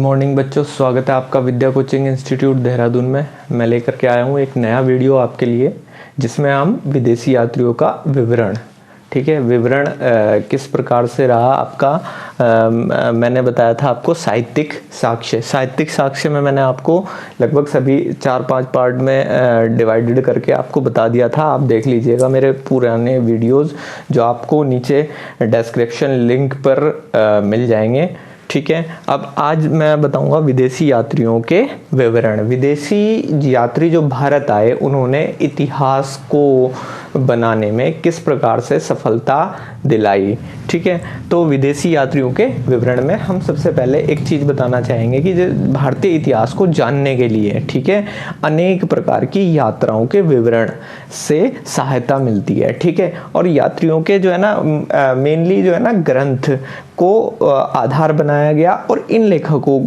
Morning बच्चों, स्वागत है आपका विद्या कोचिंग इंस्टीट्यूट देहरादून में। मैं लेकर के आया हूँ एक नया वीडियो आपके लिए, जिसमें हम विदेशी यात्रियों का विवरण, ठीक है, विवरण किस प्रकार से रहा आपका। मैंने बताया था आपको साहित्यिक साक्ष्य में मैंने आपको लगभग सभी 4-5 पार्ट में डिवाइडेड करके आपको बता दिया था। आप देख लीजिएगा मेरे पुराने वीडियोज़ जो आपको नीचे डिस्क्रिप्शन लिंक पर मिल जाएंगे, ठीक है। अब आज मैं बताऊंगा विदेशी यात्रियों के विवरण। विदेशी यात्री जो भारत आए, उन्होंने इतिहास को बनाने में किस प्रकार से सफलता दिलाई, ठीक है। तो विदेशी यात्रियों के विवरण में हम सबसे पहले एक चीज़ बताना चाहेंगे कि भारतीय इतिहास को जानने के लिए, ठीक है, अनेक प्रकार की यात्राओं के विवरण से सहायता मिलती है, ठीक है। और यात्रियों के जो है ना मेनली जो है ना ग्रंथ को आधार बनाया गया, और इन लेखकों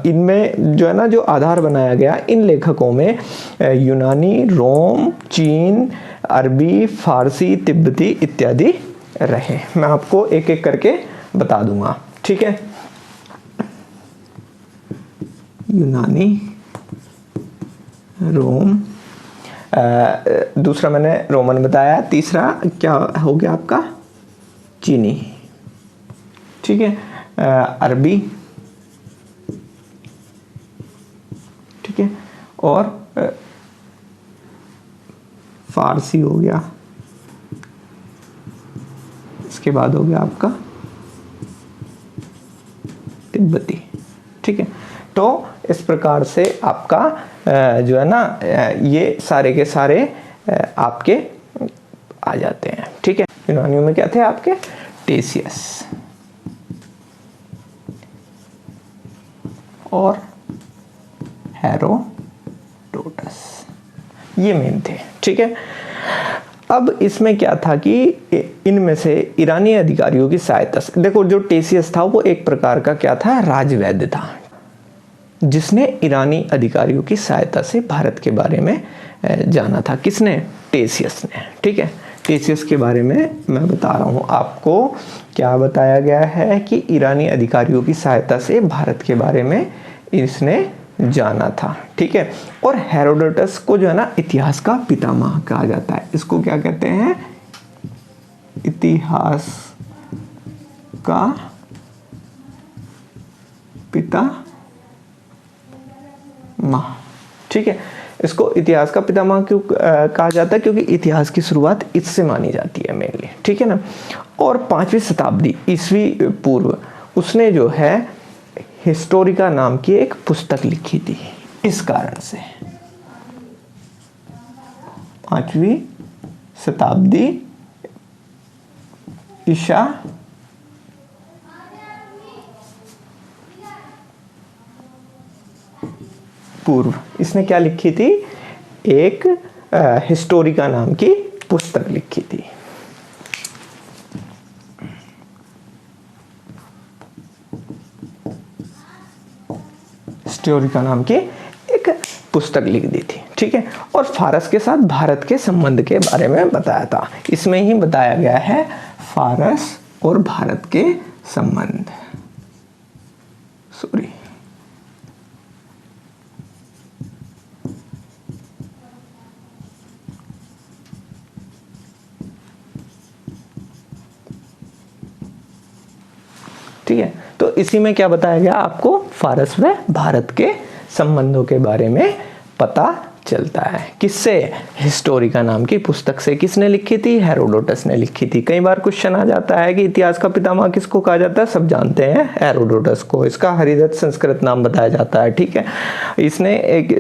इनमें जो है ना जो आधार बनाया गया, इन लेखकों में यूनानी, रोम, चीन, अरबी, फारसी, तिब्बती इत्यादि रहे। मैं आपको एक एक करके बता दूंगा, ठीक है। यूनानी, रोम, दूसरा मैंने रोमन बताया, तीसरा क्या हो गया आपका, चीनी, ठीक है, अरबी, ठीक है, और फारसी हो गया, इसके बाद हो गया आपका तिब्बती, ठीक है। तो इस प्रकार से आपका जो है ना ये सारे के सारे आपके आ जाते हैं, ठीक है। यूनानियों में क्या थे आपके, टेसियस और हेरोडोटस, ये मेन थे, ठीक है। अब इसमें क्या था कि इनमें से ईरानी अधिकारियों की सहायता से, देखो जो टेसियस था वो एक प्रकार का क्या था, राजवैद्य था, जिसने ईरानी अधिकारियों की सहायता से भारत के बारे में जाना था। किसने, टेसियस ने, ठीक है। टेसियस के बारे में मैं बता रहा हूँ आपको, क्या बताया गया है कि ईरानी अधिकारियों की सहायता से भारत के बारे में इसने जाना था, ठीक है। और हेरोडोटस को जो है ना इतिहास का पितामह कहा जाता है। इसको क्या कहते हैं, इतिहास का पितामह, ठीक है। इसको इतिहास का पितामह क्यों कहा जाता है, क्योंकि इतिहास की शुरुआत इससे मानी जाती है मेनली, ठीक है ना। और 5वीं शताब्दी ईस्वी पूर्व उसने जो है हिस्टोरिका नाम की एक पुस्तक लिखी थी। इस कारण से 5वीं शताब्दी ईसा पूर्व इसने क्या लिखी थी, एक हिस्टोरिका नाम की पुस्तक लिखी थी। हिस्टोरिका नाम की एक पुस्तक लिख दी थी, ठीक है। और फारस के साथ भारत के संबंध के बारे में बताया था। इसमें ही बताया गया है फारस और भारत के संबंध, सॉरी, ठीक है। तो इसी में क्या बताया गया आपको, फारस व भारत के संबंधों के बारे में पता चलता है। किससे, हिस्टोरिका नाम की पुस्तक से। किसने लिखी थी, हेरोडोटस ने लिखी थी। कई बार क्वेश्चन आ जाता है कि इतिहास का पितामह किसको कहा जाता है, सब जानते हैं हेरोडोटस को। इसका हरिदत्त संस्कृत नाम बताया जाता है, ठीक है। इसने एक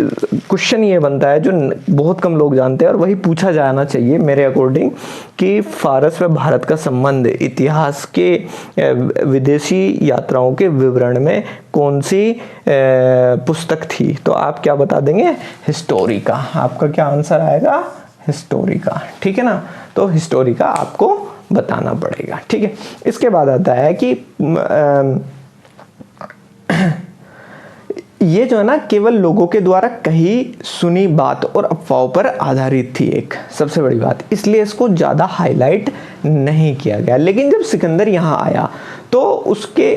क्वेश्चन ये बनता है जो बहुत कम लोग जानते हैं, और वही पूछा जाना चाहिए मेरे अकॉर्डिंग, कि फारस व भारत का संबंध इतिहास के विदेशी यात्राओं के विवरण में कौन सी पुस्तक थी। तो आप क्या बता देंगे, हिस्टोरिका। आपका क्या आंसर आएगा, हिस्टोरिका, ठीक है ना। तो हिस्टोरिका आपको बताना पड़ेगा, ठीक है। इसके बाद आता है कि ये जो है ना केवल लोगों के द्वारा कही सुनी बात और अफवाहों पर आधारित थी, एक सबसे बड़ी बात, इसलिए इसको ज़्यादा हाईलाइट नहीं किया गया। लेकिन जब सिकंदर यहाँ आया तो उसके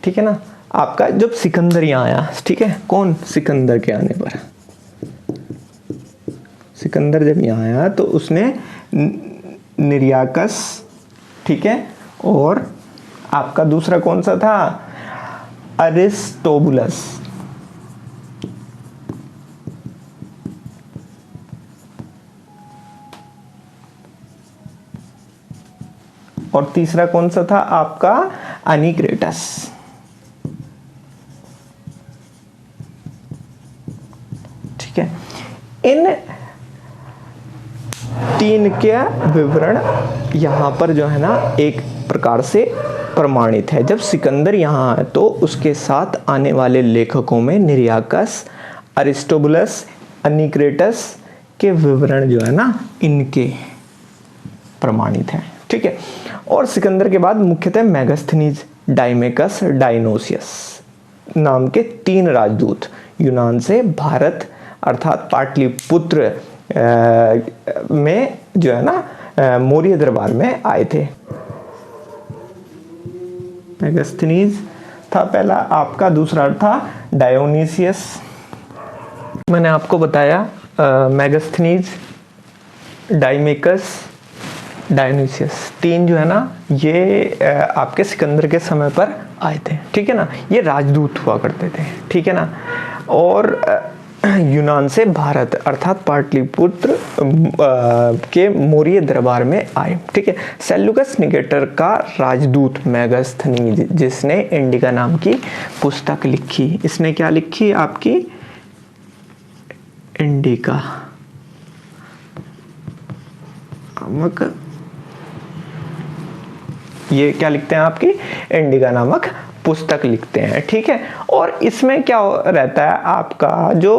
ठीक है ना। आपका जब सिकंदर यहाँ आया, ठीक है, कौन, सिकंदर के आने पर, सिकंदर जब यहाँ आया तो उसने निरियाकस, ठीक है, और आपका दूसरा कौन सा था, अरिस्टोबुलस, और तीसरा कौन सा था आपका, अनिक्रेटस। ठीक है, इन तीन के विवरण यहाँ पर जो है ना एक प्रकार से प्रमाणित है। जब सिकंदर यहाँ आए तो उसके साथ आने वाले लेखकों में निरियाकस, अरिस्टोबुलस, अनिक्रेटस के विवरण जो है ना इनके प्रमाणित हैं। ठीक है, और सिकंदर के बाद मुख्यतः मेगास्थनीज, डाइमेकस, डायनोसियस नाम के 3 राजदूत यूनान से भारत अर्थात पाटलिपुत्र में जो है ना मौर्य दरबार में आए थे। मेगास्थनीज था पहला आपका, दूसरा था डायोनिसियस। मैंने आपको बताया मेगास्थनीज, डाइमेकस, डायोनिसियस 3 जो है ना ये आपके सिकंदर के समय पर आए थे। ठीक है ना, ये राजदूत हुआ करते थे। ठीक है ना, और यूनान से भारत अर्थात पाटलिपुत्र के मौर्य दरबार में आए। ठीक है, सेल्यूकस निकेटर का राजदूत मेगास्थनीज, जिसने इंडिका नाम की पुस्तक लिखी। इसने क्या लिखी आपकी, इंडिका नामक, ये क्या लिखते हैं आपकी, इंडिका नामक पुस्तक लिखते हैं। ठीक है, और इसमें क्या रहता है आपका जो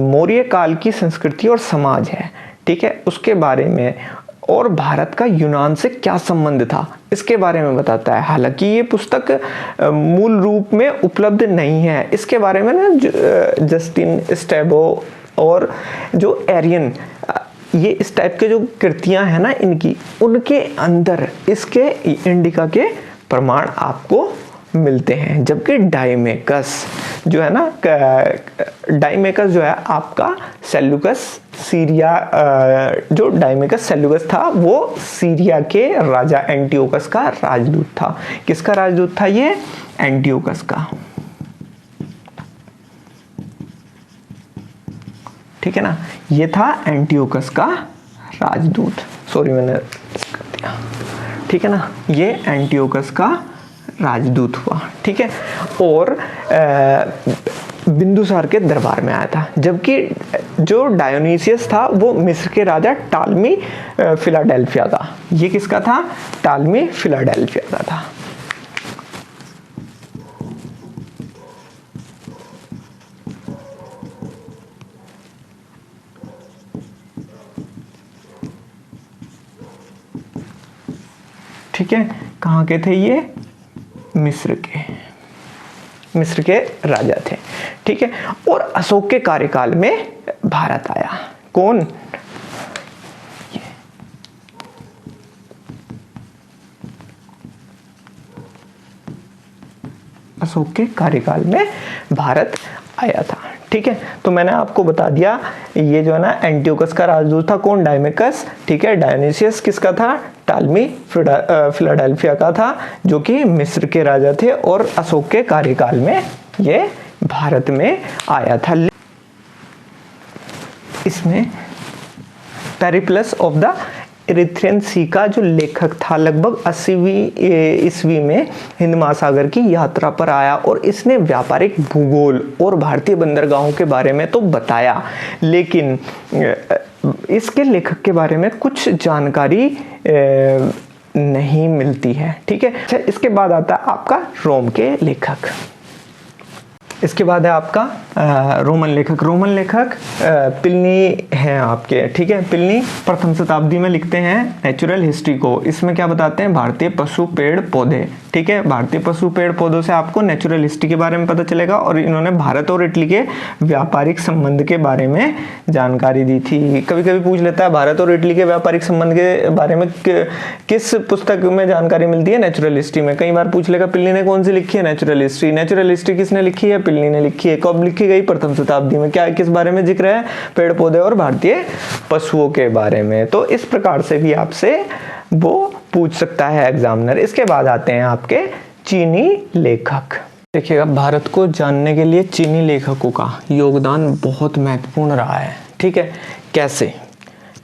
मौर्य काल की संस्कृति और समाज है, ठीक है, उसके बारे में और भारत का यूनान से क्या संबंध था इसके बारे में बताता है। हालांकि ये पुस्तक मूल रूप में उपलब्ध नहीं है। इसके बारे में ना जस्टिन स्टेबो और जो एरियन, ये इस टाइप के जो कृतियां हैं ना इनकी, उनके अंदर इसके इंडिका के प्रमाण आपको मिलते हैं। जबकि डाइमेकस जो है ना, डाइमेकस जो है आपका सेल्यूकस सीरिया, जो डाइमेकस सेल्यूकस था वो सीरिया के राजा एंटियोकस का राजदूत था। किसका राजदूत था ये, एंटियोकस का। ठीक है ना, ये था एंटियोकस का राजदूत। सॉरी मैंने कर दिया। ठीक है ना, ये एंटियोकस का राजदूत हुआ। ठीक है, और बिंदुसार के दरबार में आया था। जबकि जो डायोनिसियस था वो मिस्र के राजा टालमी फिलाडेल्फिया का, ये किसका था, टालमी फिलाडेल्फिया का था। ठीक है, कहाँ के थे ये, मिस्र के राजा थे। ठीक है, और अशोक के कार्यकाल में भारत आया। कौन, अशोक के कार्यकाल में भारत आया था। ठीक है, तो मैंने आपको बता दिया ये जो है ना एंटियोकस का राजदूत था कौन, डाइमेकस। ठीक है, डायोनिसियस किसका था, टालमी फिलाडेल्फिया का था, जो कि मिस्र के राजा थे, और अशोक के कार्यकाल में ये भारत में आया था। इसमें पेरिप्लस ऑफ द इरिथ्रियन सी का जो लेखक था लगभग 80वीं ईस्वी में हिंद महासागर की यात्रा पर आया, और इसने व्यापारिक भूगोल और भारतीय बंदरगाहों के बारे में तो बताया, लेकिन इसके लेखक के बारे में कुछ जानकारी नहीं मिलती है। ठीक है, अच्छा, इसके बाद आता है आपका रोम के लेखक। इसके बाद है आपका रोमन लेखक। रोमन लेखक प्लिनी हैं आपके, ठीक है। प्लिनी प्रथम शताब्दी में लिखते हैं नेचुरल हिस्ट्री को। इसमें क्या बताते हैं, भारतीय पशु पेड़ पौधे, ठीक है। भारतीय पशु पेड़ पौधों से आपको नेचुरल हिस्ट्री के बारे में पता चलेगा। और इन्होंने भारत और इटली के व्यापारिक संबंध के बारे में जानकारी दी थी। कभी कभी पूछ लेता है भारत और इटली के व्यापारिक संबंध के बारे में किस पुस्तक में जानकारी मिलती है, नेचुरल हिस्ट्री में। कई बार पूछ लेगा प्लिनी ने कौन सी लिखी है, नेचुरल हिस्ट्री। नेचुरल हिस्ट्री किसने लिखी है, प्लिनी ने लिखी है। कब लिखी गई, प्रथम शताब्दी में। क्या किस बारे में जिक्र है, पेड़ पौधे और भारतीय पशुओं के बारे में। तो इस प्रकार से भी आपसे वो पूछ सकता है एग्जामिनर। इसके बाद आते हैं आपके चीनी लेखक। देखिएगा, भारत को जानने के लिए चीनी लेखकों का योगदान बहुत महत्वपूर्ण रहा है, ठीक है।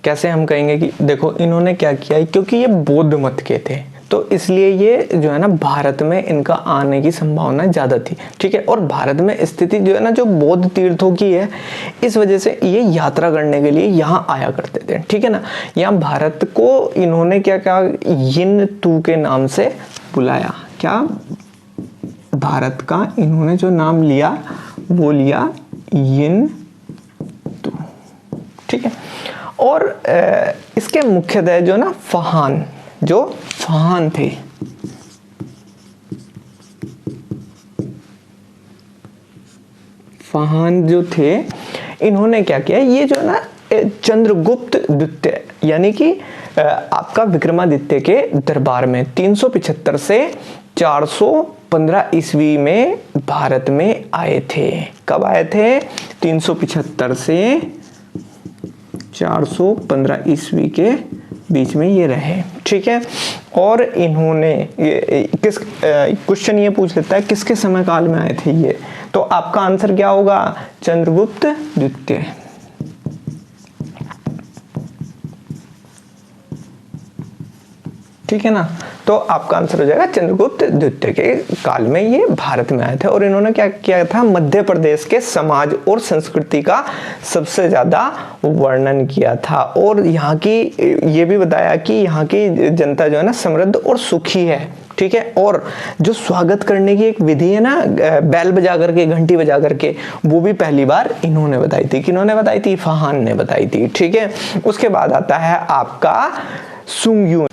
कैसे हम कहेंगे कि देखो इन्होंने क्या किया है, क्योंकि ये बौद्ध मत के थे, तो इसलिए ये जो है ना भारत में इनका आने की संभावना ज़्यादा थी, ठीक है। और भारत में स्थिति जो है ना जो बौद्ध तीर्थों की है, इस वजह से ये यात्रा करने के लिए यहाँ आया करते थे, ठीक है ना। यहाँ भारत को इन्होंने क्या कहा, यिन तू के नाम से बुलाया। क्या भारत का इन्होंने जो नाम लिया वो लिया यिन तू, ठीक है। और इसके मुख्यतः जो ना फहान थे, फहान जो थे, इन्होंने क्या किया, ये जो ना चंद्रगुप्त द्वितीय यानी कि आपका विक्रमादित्य के दरबार में 375 से 415 ईस्वी में भारत में आए थे। कब आए थे, 375 से 415 ईस्वी के बीच में ये रहे, ठीक है। और इन्होंने किस क्वेश्चन ये पूछ लेता है किसके समय काल में आए थे ये, तो आपका आंसर क्या होगा, चंद्रगुप्त द्वितीय, ठीक है ना। तो आपका आंसर हो जाएगा चंद्रगुप्त द्वितीय के काल में ये भारत में आए थे। और इन्होंने क्या किया था, मध्य प्रदेश के समाज और संस्कृति का सबसे ज्यादा वर्णन किया था। और यहाँ की ये भी बताया कि यहाँ की जनता जो है ना समृद्ध और सुखी है, ठीक है। और जो स्वागत करने की एक विधि है ना, बैल बजा करके, घंटी बजा करके, वो भी पहली बार इन्होंने बताई थी। किन्होंने बताई थी, फहान ने बताई थी, ठीक है। उसके बाद आता है आपका सुंग्यून।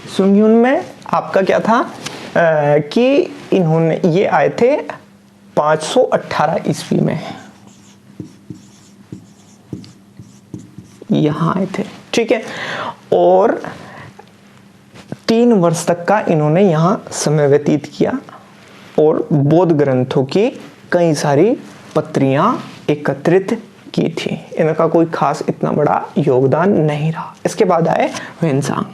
सुंग्यून में आपका क्या था कि इन्होंने ये आए थे 518 ईस्वी में, यहां आए थे, ठीक है। और 3 वर्ष तक का इन्होंने यहां समय व्यतीत किया और बौद्ध ग्रंथों की कई सारी पत्रियां एकत्रित की थी। इनका कोई खास इतना बड़ा योगदान नहीं रहा। इसके बाद आए ह्वेनसांग,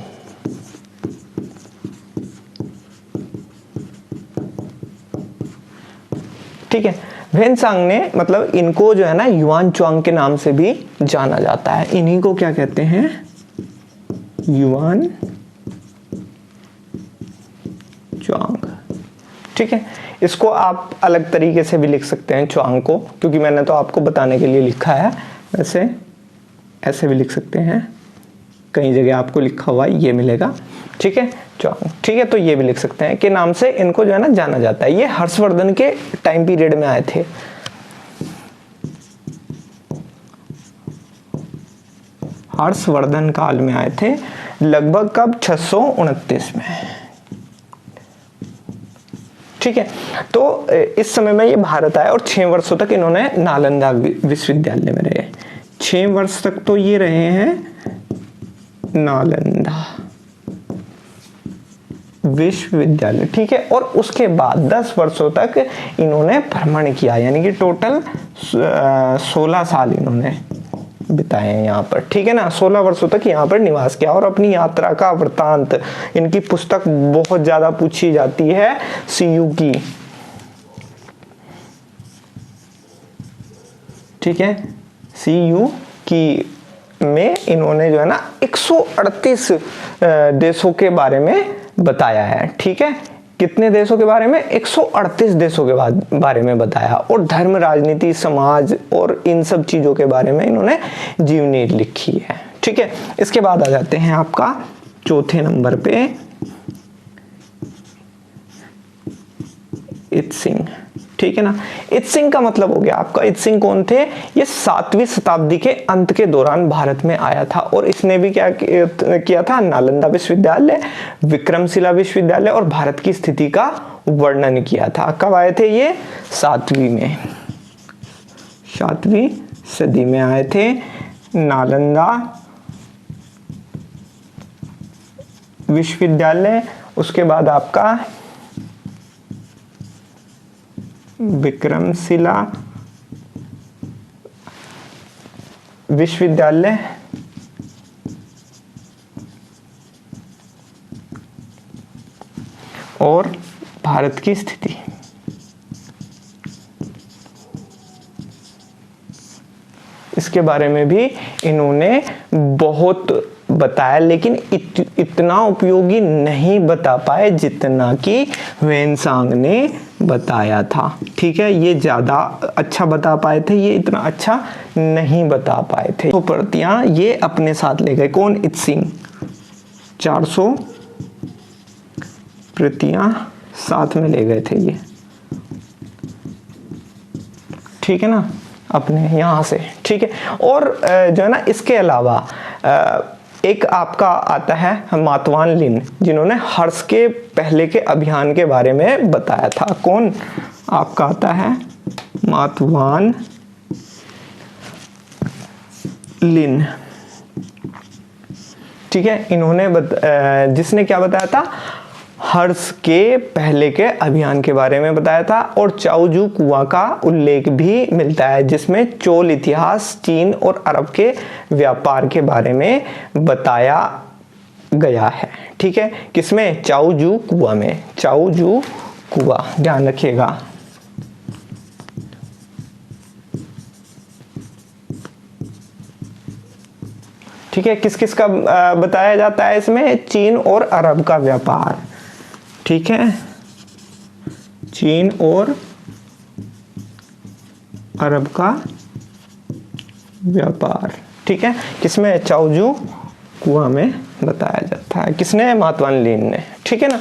ठीक है। ह्वेनसांग ने मतलब इनको जो है ना युआन च्वांग के नाम से भी जाना जाता है। इन्हीं को क्या कहते हैं, युआन च्वांग, ठीक है। इसको आप अलग तरीके से भी लिख सकते हैं च्वांग को, क्योंकि मैंने तो आपको बताने के लिए लिखा है। वैसे ऐसे भी लिख सकते हैं, कई जगह आपको लिखा हुआ ये मिलेगा, ठीक है, च्वांग, ठीक है। तो ये भी लिख सकते हैं कि नाम से इनको जो है ना जाना जाता है। ये हर्षवर्धन के टाइम पीरियड में आए थे। हर्षवर्धन काल में आए थे, लगभग कब, 629 में, ठीक है। तो इस समय में ये भारत आए और 6 वर्षों तक इन्होंने नालंदा विश्वविद्यालय में रहे। 6 वर्ष तक तो ये रहे हैं नालंदा विश्वविद्यालय, ठीक है। और उसके बाद 10 वर्षों तक इन्होंने भ्रमण किया, यानी कि टोटल 16 साल इन्होंने बिताए हैं यहाँ पर, ठीक है ना। 16 वर्षों तक यहाँ पर निवास किया और अपनी यात्रा का वृतांत, इनकी पुस्तक बहुत ज्यादा पूछी जाती है, सीयू की, ठीक है। सीयू की में इन्होंने जो है ना 138 देशों के बारे में बताया है, ठीक है। कितने देशों के बारे में, 138 देशों के बारे में बताया। और धर्म, राजनीति, समाज और इन सब चीजों के बारे में इन्होंने जीवनी लिखी है, ठीक है। इसके बाद आ जाते हैं आपका चौथे नंबर पे इत्सिंग, ठीक है ना। इत्सिंग का मतलब हो गया आपका, इत्सिंग कौन थे, ये 7वीं शताब्दी के अंत के दौरान भारत में आया था और इसने भी क्या किया था, नालंदा विश्वविद्यालय, विक्रमशिला विश्वविद्यालय और भारत की स्थिति का वर्णन किया था। कब आए थे ये, 7वीं सदी में आए थे, नालंदा विश्वविद्यालय। उसके बाद आपका विक्रमशिला विश्वविद्यालय और भारत की स्थिति। इसके बारे में भी इन्होंने बहुत बताया, लेकिन इतना उपयोगी नहीं बता पाए जितना कि ह्वेनसांग ने बताया था, ठीक है। ये ज्यादा अच्छा बता पाए थे, ये इतना अच्छा नहीं बता पाए थे। तो प्रतियां ये अपने साथ ले गए, कौन, इत्सिंग। 400 प्रतियां साथ में ले गए थे ये, ठीक है ना, अपने यहाँ से, ठीक है। और जो है ना, इसके अलावा एक आपका आता है मातवान लिन, जिन्होंने हर्ष के पहले के अभियान के बारे में बताया था। कौन आपका आता है, मातवान लिन, ठीक है। इन्होंने जिसने क्या बताया था, हर्ष के पहले के अभियान के बारे में बताया था। और चाओजू कुआं का उल्लेख भी मिलता है, जिसमें चोल इतिहास, चीन और अरब के व्यापार के बारे में बताया गया है, ठीक है। किसमें, चाओजू कुआं में, चाओजू कुआं, ध्यान रखिएगा। ठीक है, किस किस का बताया जाता है इसमें, चीन और अरब का व्यापार, ठीक है, चीन और अरब का व्यापार, ठीक है। किसमें, चाओजू कुआं में बताया जाता है, किसने, मातवान लिन ने, ठीक है ना।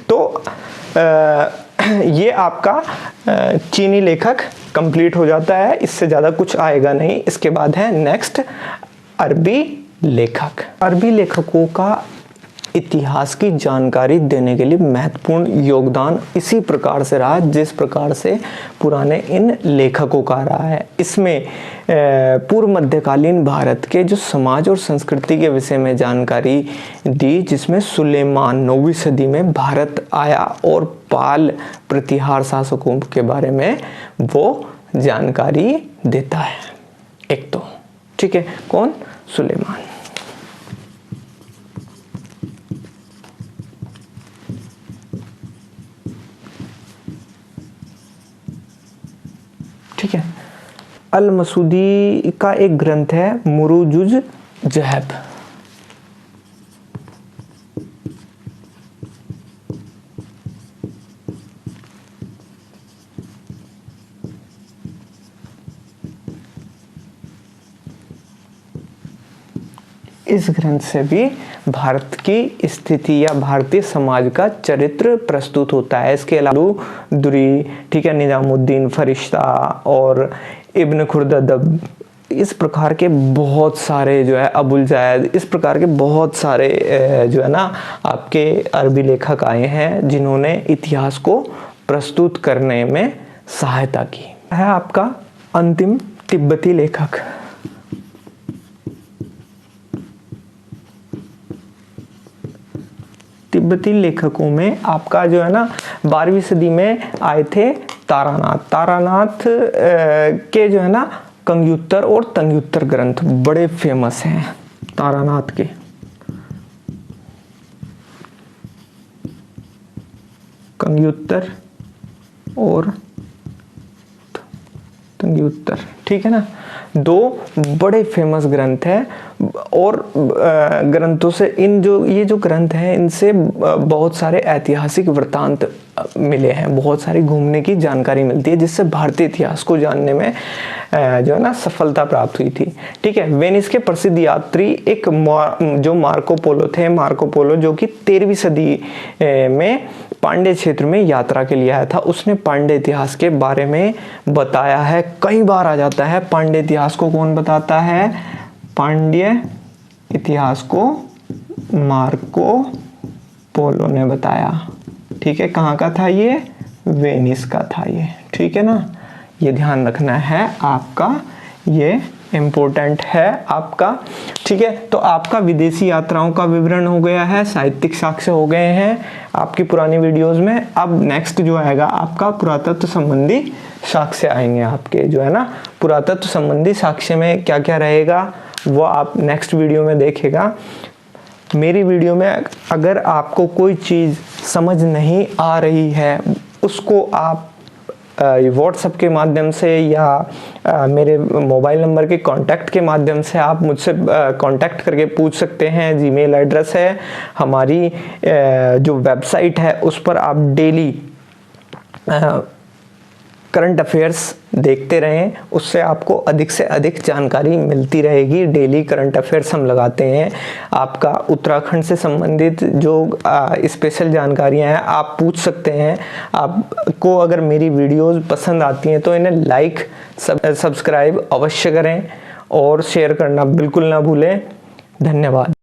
तो ये आपका चीनी लेखक कंप्लीट हो जाता है, इससे ज्यादा कुछ आएगा नहीं। इसके बाद है नेक्स्ट अरबी लेखक। अरबी लेखकों का इतिहास की जानकारी देने के लिए महत्वपूर्ण योगदान इसी प्रकार से रहा जिस प्रकार से पुराने इन लेखकों का रहा है। इसमें पूर्व मध्यकालीन भारत के जो समाज और संस्कृति के विषय में जानकारी दी, जिसमें सुलेमान 9वीं सदी में भारत आया और पाल प्रतिहार शासकों के बारे में वो जानकारी देता है एक तो, ठीक है। कौन, सुलेमान। ठीक है। अल मसूदी का एक ग्रंथ है मुरुजुज जहब। इस ग्रंथ से भी भारत की स्थिति या भारतीय समाज का चरित्र प्रस्तुत होता है। इसके अलावा दुरी, ठीक है, निजामुद्दीन फरिश्ता और इब्न खुर्ददब, इस प्रकार के बहुत सारे जो है, अबुल जायद, इस प्रकार के बहुत सारे जो है ना आपके अरबी लेखक आए हैं जिन्होंने इतिहास को प्रस्तुत करने में सहायता की है। आपका अंतिम तिब्बती लेखक, तिब्बती लेखकों में आपका जो है ना 12वीं सदी में आए थे तारानाथ। तारानाथ के जो है ना कंग्युत्तर और तंग्युत्तर ग्रंथ बड़े फेमस हैं। तारानाथ के कंग्युत्तर और तंग्युत्तर, ठीक है ना, दो बड़े फेमस ग्रंथ हैं। और ग्रंथों से ये जो ग्रंथ हैं इनसे बहुत सारे ऐतिहासिक वृत्तांत मिले हैं, बहुत सारी घूमने की जानकारी मिलती है, जिससे भारतीय इतिहास को जानने में जो है ना सफलता प्राप्त हुई थी। ठीक है, वेनिस के प्रसिद्ध यात्री एक जो मार्को पोलो थे, मार्को पोलो जो कि 13वीं सदी में पांड्य क्षेत्र में यात्रा के लिए आया था। उसने पांड्य इतिहास के बारे में बताया है, कई बार आ जाता है। पांड्य इतिहास को कौन बताता है? पांड्य इतिहास को मार्को पोलो ने बताया। ठीक है, कहाँ का था ये? वेनिस का था ये। ठीक है ना, ये ध्यान रखना है आपका, ये इम्पोर्टेंट है आपका। ठीक है, तो आपका विदेशी यात्राओं का विवरण हो गया है, साहित्यिक साक्ष्य हो गए हैं आपकी पुरानी वीडियोस में। अब नेक्स्ट जो आएगा आपका पुरातत्व संबंधी साक्ष्य आएंगे आपके, जो है ना पुरातत्व संबंधी साक्ष्य में क्या क्या रहेगा वो आप नेक्स्ट वीडियो में देखेगा। मेरी वीडियो में अगर आपको कोई चीज़ समझ नहीं आ रही है, उसको आप व्हाट्सएप के माध्यम से या मेरे मोबाइल नंबर के कांटेक्ट के माध्यम से आप मुझसे कांटेक्ट करके पूछ सकते हैं। जीमेल एड्रेस है हमारी, जो वेबसाइट है उस पर आप डेली करंट अफेयर्स देखते रहें, उससे आपको अधिक से अधिक जानकारी मिलती रहेगी। डेली करंट अफेयर्स हम लगाते हैं। आपका उत्तराखंड से संबंधित जो स्पेशल जानकारियां हैं आप पूछ सकते हैं। आपको अगर मेरी वीडियोस पसंद आती हैं तो इन्हें लाइक सब्सक्राइब अवश्य करें और शेयर करना बिल्कुल ना भूलें। धन्यवाद।